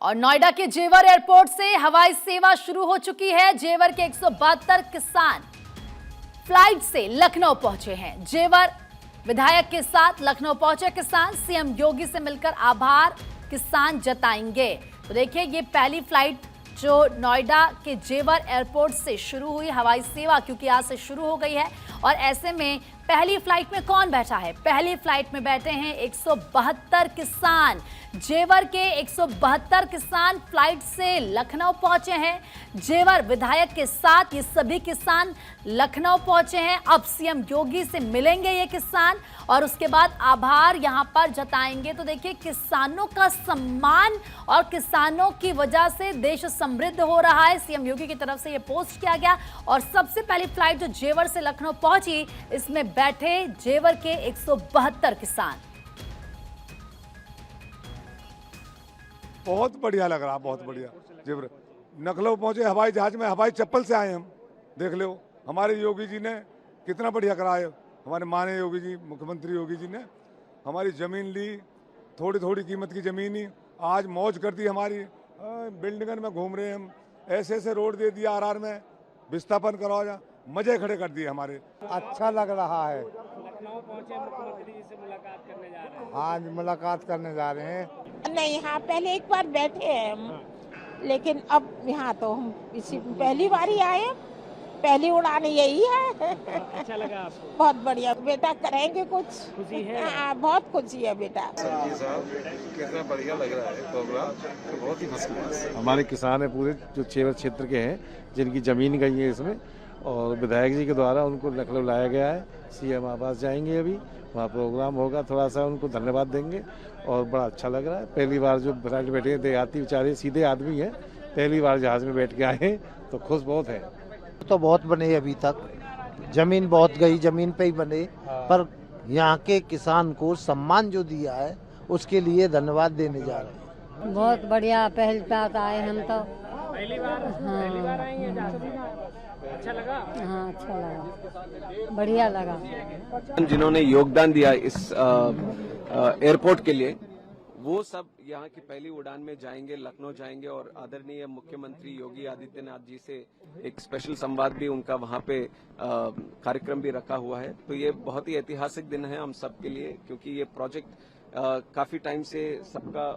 और नोएडा के जेवर एयरपोर्ट से हवाई सेवा शुरू हो चुकी है। जेवर के 172 किसान फ्लाइट से लखनऊ पहुंचे हैं। जेवर विधायक के साथ लखनऊ पहुंचे किसान सीएम योगी से मिलकर आभार किसान जताएंगे। तो देखिए, ये पहली फ्लाइट जो नोएडा के जेवर एयरपोर्ट से शुरू हुई हवाई सेवा, क्योंकि आज से शुरू हो गई है। और ऐसे में पहली फ्लाइट में कौन बैठा है? पहली फ्लाइट में बैठे हैं 172 किसान। जेवर के 172 किसान फ्लाइट से लखनऊ पहुंचे हैं। जेवर विधायक के साथ ये सभी किसान लखनऊ पहुंचे हैं। अब सीएम योगी से मिलेंगे ये किसान और उसके बाद आभार यहां पर जताएंगे। तो देखिए, किसानों का सम्मान और किसानों की वजह से देश समृद्ध हो रहा है। सीएम योगी की तरफ से ये पोस्ट किया गया। और सबसे पहली फ्लाइट जो जेवर से लखनऊ पहुंची, इसमें बैठे जेवर के 172 किसान। बहुत बढ़िया लग रहा, बहुत बढ़िया। जेवर लखनऊ पहुंचे हवाई जहाज में, हवाई चप्पल से आए हम। देख लो हमारे योगी जी ने कितना बढ़िया कराया। हमारे माननीय योगी जी, मुख्यमंत्री योगी जी ने हमारी जमीन ली, थोड़ी थोड़ी कीमत की जमीन ही आज मौज कर दी हमारी। बिल्डिंगन में घूम रहे हैं हम, ऐसे ऐसे रोड दे दिया आरआर में, विस्थापन करवा जा, मजे खड़े कर दिए हमारे। अच्छा लग रहा है। लखनऊ पहुंचे, मुख्यमंत्री जी से मुलाकात करने जा रहे हैं। हाँ, मुलाकात करने जा रहे हैं। नहीं, हाँ पहले एक बार बैठे हैं हम, लेकिन अब यहाँ तो हम इसी पहली बार ही आए। पहली उड़ान यही है। अच्छा लगा आपको? बहुत बढ़िया बेटा, करेंगे कुछ। खुशी है? हाँ, बहुत खुशी है बेटा। कितना बढ़िया लग रहा है प्रोग्राम, तो बहुत ही फर्स्ट क्लास। हमारे किसान है पूरे जो जेवर क्षेत्र के हैं, जिनकी जमीन गई है इसमें, और विधायक जी के द्वारा उनको लखनऊ लाया गया है। सीएम आवास जाएंगे, अभी वहाँ प्रोग्राम होगा, थोड़ा सा उनको धन्यवाद देंगे और बड़ा अच्छा लग रहा है। पहली बार जो फ्लाइट बैठे देहाती बेचारे सीधे आदमी हैं, पहली बार जहाज में बैठ के आए हैं, तो खुश बहुत है। तो बहुत बने अभी तक, जमीन बहुत गई, जमीन पे ही बने, पर यहाँ के किसान को सम्मान जो दिया है उसके लिए धन्यवाद देने जा रहे हैं। बहुत बढ़िया, पहली बार आए हम तो। पहली बार आएंगे जहाज। अच्छा लगा? हाँ, अच्छा लगा, बढ़िया लगा। जिन्होंने योगदान दिया इस एयरपोर्ट के लिए, वो सब यहाँ की पहली उड़ान में जाएंगे, लखनऊ जाएंगे और आदरणीय मुख्यमंत्री योगी आदित्यनाथ जी से एक स्पेशल संवाद भी उनका वहाँ पे कार्यक्रम भी रखा हुआ है। तो ये बहुत ही ऐतिहासिक दिन है हम सब के लिए, क्योंकि ये प्रोजेक्ट काफी टाइम से सबका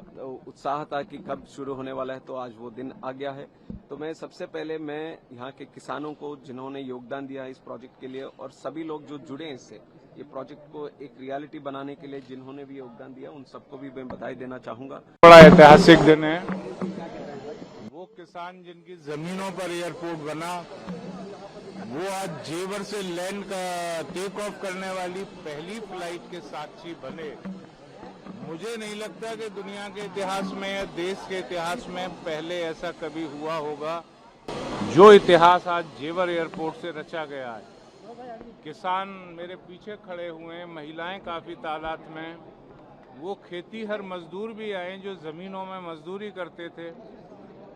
उत्साह था कि कब शुरू होने वाला है, तो आज वो दिन आ गया है। तो मैं सबसे पहले यहाँ के किसानों को, जिन्होंने योगदान दिया है इस प्रोजेक्ट के लिए, और सभी लोग जो जुड़े हैं इससे, ये प्रोजेक्ट को एक रियलिटी बनाने के लिए जिन्होंने भी योगदान दिया, उन सबको भी मैं बधाई देना चाहूंगा। बड़ा ऐतिहासिक दिन है। वो किसान जिनकी जमीनों पर एयरपोर्ट बना, वो आज जेवर से लैंड का टेक ऑफ करने वाली पहली फ्लाइट के साक्षी बने। मुझे नहीं लगता कि दुनिया के इतिहास में या देश के इतिहास में पहले ऐसा कभी हुआ होगा। जो इतिहास आज जेवर एयरपोर्ट से रचा गया है। किसान मेरे पीछे खड़े हुए हैं, महिलाएं काफी तादाद में, वो खेती हर मजदूर भी आए जो जमीनों में मजदूरी करते थे।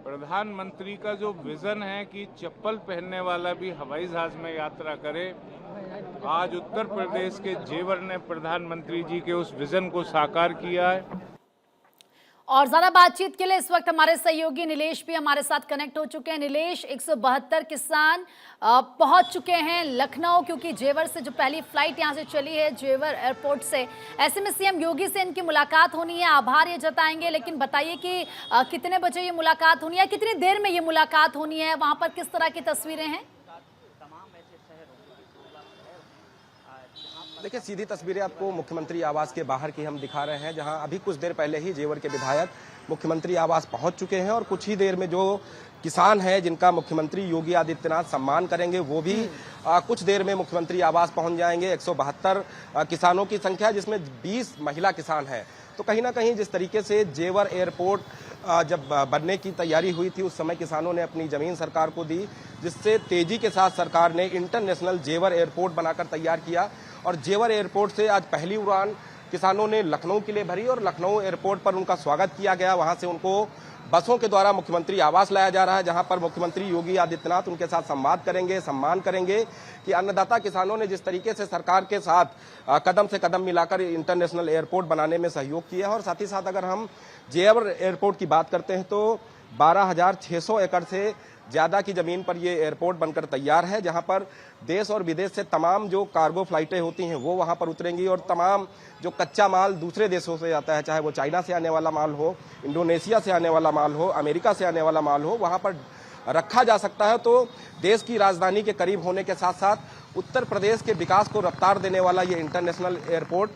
प्रधानमंत्री का जो विजन है कि चप्पल पहनने वाला भी हवाई जहाज में यात्रा करे, आज उत्तर प्रदेश के जेवर ने प्रधानमंत्री जी के उस विजन को साकार किया है। और ज्यादा बातचीत के लिए इस वक्त हमारे सहयोगी नीलेश भी हमारे साथ कनेक्ट हो चुके हैं। नीलेश, 172 किसान पहुंच चुके हैं लखनऊ, क्योंकि जेवर से जो पहली फ्लाइट यहां से चली है जेवर एयरपोर्ट से। ऐसे में सीएम योगी से इनकी मुलाकात होनी है, आभार ये जताएंगे। लेकिन बताइए कि कितने बजे ये मुलाकात होनी है, कितनी देर में ये मुलाकात होनी है, वहां पर किस तरह की तस्वीरें हैं? देखिए, सीधी तस्वीरें आपको मुख्यमंत्री आवास के बाहर की हम दिखा रहे हैं, जहां अभी कुछ देर पहले ही जेवर के विधायक मुख्यमंत्री आवास पहुंच चुके हैं। और कुछ ही देर में जो किसान हैं जिनका मुख्यमंत्री योगी आदित्यनाथ सम्मान करेंगे, वो भी कुछ देर में मुख्यमंत्री आवास पहुंच जाएंगे। 172 किसानों की संख्या, जिसमें 20 महिला किसान हैं। तो कहीं ना कहीं जिस तरीके से जेवर एयरपोर्ट जब बनने की तैयारी हुई थी, उस समय किसानों ने अपनी जमीन सरकार को दी, जिससे तेजी के साथ सरकार ने इंटरनेशनल जेवर एयरपोर्ट बनाकर तैयार किया। और जेवर एयरपोर्ट से आज पहली उड़ान किसानों ने लखनऊ के लिए भरी और लखनऊ एयरपोर्ट पर उनका स्वागत किया गया। वहां से उनको बसों के द्वारा मुख्यमंत्री आवास लाया जा रहा है, जहां पर मुख्यमंत्री योगी आदित्यनाथ उनके साथ संवाद करेंगे, सम्मान करेंगे कि अन्नदाता किसानों ने जिस तरीके से सरकार के साथ कदम से कदम मिलाकर इंटरनेशनल एयरपोर्ट बनाने में सहयोग किया है। और साथ ही साथ अगर हम जेवर एयरपोर्ट की बात करते हैं तो 12,600 एकड़ से ज़्यादा की ज़मीन पर ये एयरपोर्ट बनकर तैयार है, जहां पर देश और विदेश से तमाम जो कार्गो फ्लाइटें होती हैं वो वहां पर उतरेंगी और तमाम जो कच्चा माल दूसरे देशों से आता है, चाहे वो चाइना से आने वाला माल हो, इंडोनेशिया से आने वाला माल हो, अमेरिका से आने वाला माल हो, वहां पर रखा जा सकता है। तो देश की राजधानी के करीब होने के साथ साथ उत्तर प्रदेश के विकास को रफ्तार देने वाला ये इंटरनेशनल एयरपोर्ट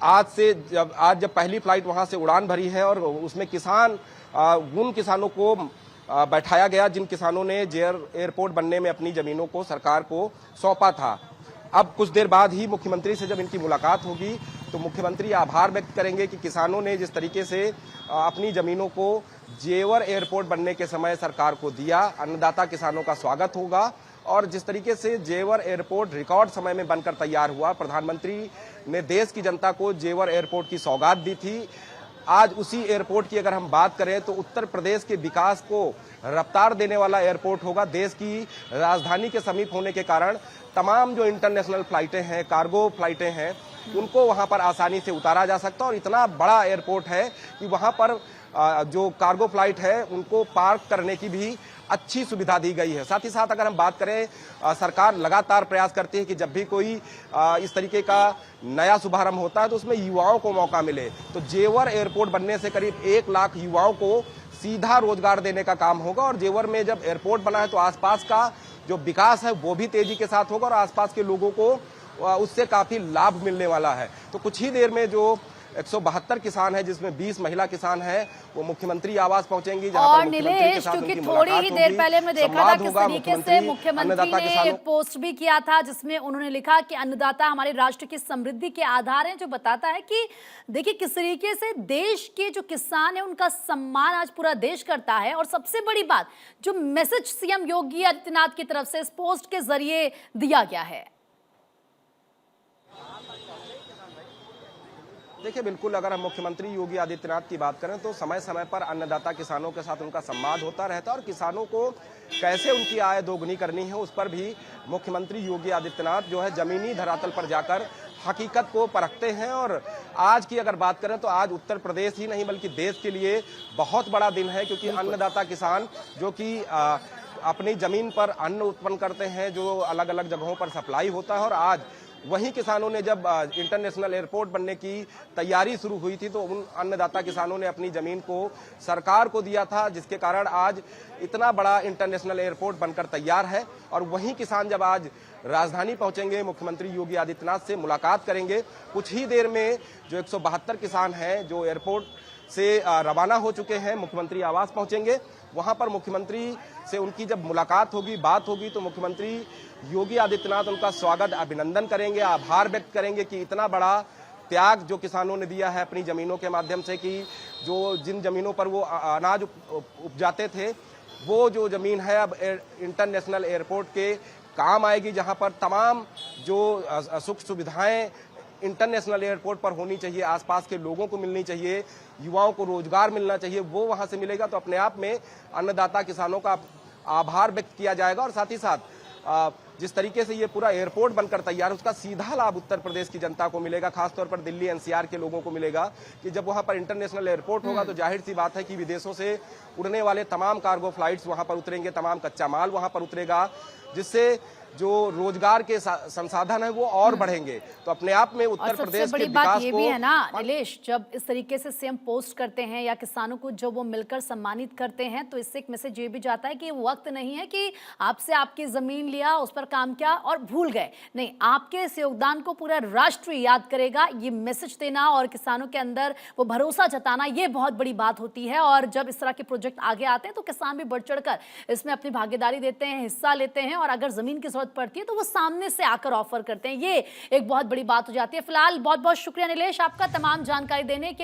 आज जब पहली फ्लाइट वहां से उड़ान भरी है और उसमें उन किसानों को बैठाया गया जिन किसानों ने जेवर एयरपोर्ट बनने में अपनी जमीनों को सरकार को सौंपा था। अब कुछ देर बाद ही मुख्यमंत्री से जब इनकी मुलाकात होगी तो मुख्यमंत्री आभार व्यक्त करेंगे कि किसानों ने जिस तरीके से अपनी जमीनों को जेवर एयरपोर्ट बनने के समय सरकार को दिया, अन्नदाता किसानों का स्वागत होगा। और जिस तरीके से जेवर एयरपोर्ट रिकॉर्ड समय में बनकर तैयार हुआ, प्रधानमंत्री ने देश की जनता को जेवर एयरपोर्ट की सौगात दी थी। आज उसी एयरपोर्ट की अगर हम बात करें तो उत्तर प्रदेश के विकास को रफ्तार देने वाला एयरपोर्ट होगा। देश की राजधानी के समीप होने के कारण तमाम जो इंटरनेशनल फ्लाइटें हैं, कार्गो फ्लाइटें हैं, उनको वहां पर आसानी से उतारा जा सकता है। और इतना बड़ा एयरपोर्ट है कि वहां पर जो कार्गो फ्लाइट है उनको पार्क करने की भी अच्छी सुविधा दी गई है। साथ ही साथ अगर हम बात करें, सरकार लगातार प्रयास करती है कि जब भी कोई इस तरीके का नया शुभारंभ होता है तो उसमें युवाओं को मौका मिले। तो जेवर एयरपोर्ट बनने से करीब 1 लाख युवाओं को सीधा रोजगार देने का काम होगा। और जेवर में जब एयरपोर्ट बना है तो आसपास का जो विकास है वो भी तेजी के साथ होगा और आसपास के लोगों को उससे काफी लाभ मिलने वाला है। तो कुछ ही देर में जो 172 किसान है जिसमें 20 महिला किसान हैं वो मुख्यमंत्री आवास पहुंचेंगी। और नीलेश, क्योंकि थोड़ी ही देर पहले हमने देखा था किस तरीके से मुख्यमंत्री ने एक पोस्ट भी किया था जिसमें उन्होंने लिखा कि अन्नदाता हमारे राष्ट्र की समृद्धि के आधार हैं, जो बताता है कि देखिए किस तरीके से देश के जो किसान है उनका सम्मान आज पूरा देश करता है। और सबसे बड़ी बात, जो मैसेज सीएम योगी आदित्यनाथ की तरफ से इस पोस्ट के जरिए दिया गया है। देखिए, बिल्कुल अगर हम मुख्यमंत्री योगी आदित्यनाथ की बात करें तो समय समय पर अन्नदाता किसानों के साथ उनका संवाद होता रहता है और किसानों को कैसे उनकी आय दोगुनी करनी है उस पर भी मुख्यमंत्री योगी आदित्यनाथ जो है जमीनी धरातल पर जाकर हकीकत को परखते हैं। और आज की अगर बात करें तो आज उत्तर प्रदेश ही नहीं बल्कि देश के लिए बहुत बड़ा दिन है, क्योंकि अन्नदाता किसान जो कि अपनी जमीन पर अन्न उत्पन्न करते हैं जो अलग अलग जगहों पर सप्लाई होता है। और आज वहीं किसानों ने जब इंटरनेशनल एयरपोर्ट बनने की तैयारी शुरू हुई थी तो उन अन्नदाता किसानों ने अपनी जमीन को सरकार को दिया था, जिसके कारण आज इतना बड़ा इंटरनेशनल एयरपोर्ट बनकर तैयार है। और वहीं किसान जब आज राजधानी पहुंचेंगे, मुख्यमंत्री योगी आदित्यनाथ से मुलाकात करेंगे। कुछ ही देर में जो 172 किसान हैं जो एयरपोर्ट से रवाना हो चुके हैं, मुख्यमंत्री आवास पहुंचेंगे। वहां पर मुख्यमंत्री से उनकी जब मुलाकात होगी, बात होगी, तो मुख्यमंत्री योगी आदित्यनाथ उनका स्वागत, अभिनंदन करेंगे, आभार व्यक्त करेंगे कि इतना बड़ा त्याग जो किसानों ने दिया है अपनी जमीनों के माध्यम से, कि जो जिन जमीनों पर वो अनाज उपजाते थे वो जो जमीन है अब इंटरनेशनल एयरपोर्ट के काम आएगी, जहां पर तमाम जो सुख सुविधाएं इंटरनेशनल एयरपोर्ट पर होनी चाहिए, आसपास के लोगों को मिलनी चाहिए, युवाओं को रोजगार मिलना चाहिए, वो वहां से मिलेगा। तो अपने आप में अन्नदाता किसानों का आभार व्यक्त किया जाएगा। और साथ ही साथ जिस तरीके से ये पूरा एयरपोर्ट बनकर तैयार है उसका सीधा लाभ उत्तर प्रदेश की जनता को मिलेगा, खासतौर पर दिल्ली एनसीआर के लोगों को मिलेगा कि जब वहां पर इंटरनेशनल एयरपोर्ट होगा तो जाहिर सी बात है कि विदेशों से उड़ने वाले तमाम कार्गो फ्लाइट्स वहां पर उतरेंगे, तमाम कच्चा माल वहां पर उतरेगा, जिससे जो रोजगार के संसाधन है वो और बढ़ेंगे। तो अपने आप में उत्तर प्रदेश के विकास ये भी है ना नीलेश, जब इस तरीके से सीएम पोस्ट करते हैं या किसानों को जब वो मिलकर सम्मानित करते हैं तो इससे एक मैसेज ये भी जाता है कि वक्त नहीं है कि आपसे आपकी जमीन लिया, उस पर काम किया और भूल गए। नहीं, आपके इस योगदान को पूरा राष्ट्र याद करेगा। ये मैसेज देना और किसानों के अंदर वो भरोसा जताना, ये बहुत बड़ी बात होती है। और जब इस तरह के प्रोजेक्ट आगे आते हैं तो किसान भी बढ़ चढ़कर इसमें अपनी भागीदारी देते हैं, हिस्सा लेते हैं, और अगर जमीन की पड़ती है तो वो सामने से आकर ऑफर करते हैं। ये एक बहुत बड़ी बात हो जाती है। फिलहाल बहुत बहुत शुक्रिया नीलेश आपका तमाम जानकारी देने के